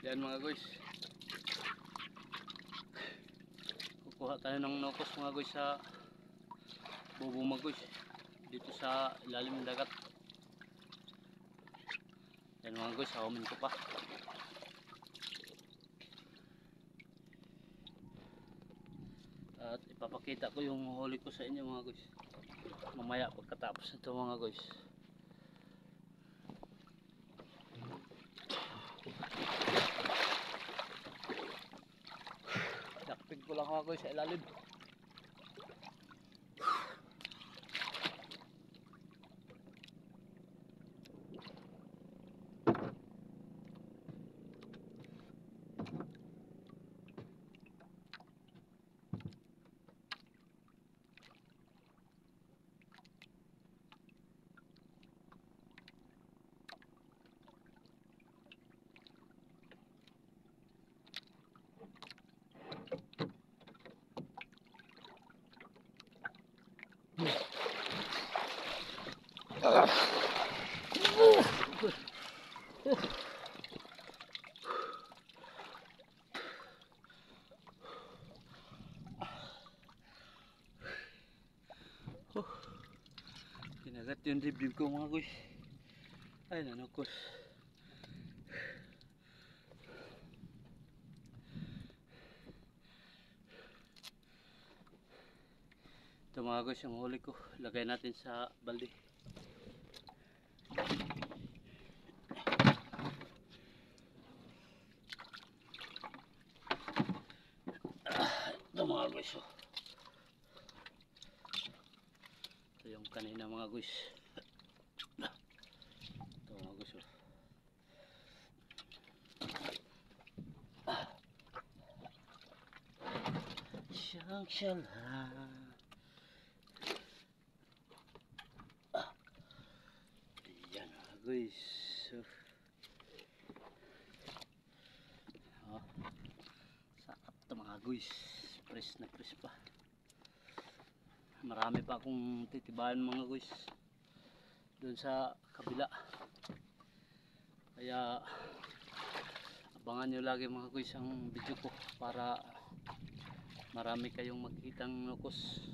Yan mga guys, kukuha tayo ng nokos mga guys sa bubo mga guys dito sa ilalim ng dagat. Yan mga guys, hawamin ko pa. At ipapakita ko yung huli ko sa inyo mga guys mamaya pagkatapos nito mga guys. Dakpig ko lang mga guys sa ilalim. Kinagat yung dibdib ko mga guys. Ay nanukos. Ito mga guys yung huli ko. Lagay natin sa balde. Ito mga guys. Ito yung kanina mga guys. Ito mga guys. Siyang siyala. Yan mga guys. Sakap ito mga guys. Press na press pa. Marami pa akong titibayan mga guys doon sa kabila, kaya abangan nyo lagi mga guys ang video ko para marami kayong makikitang nukos.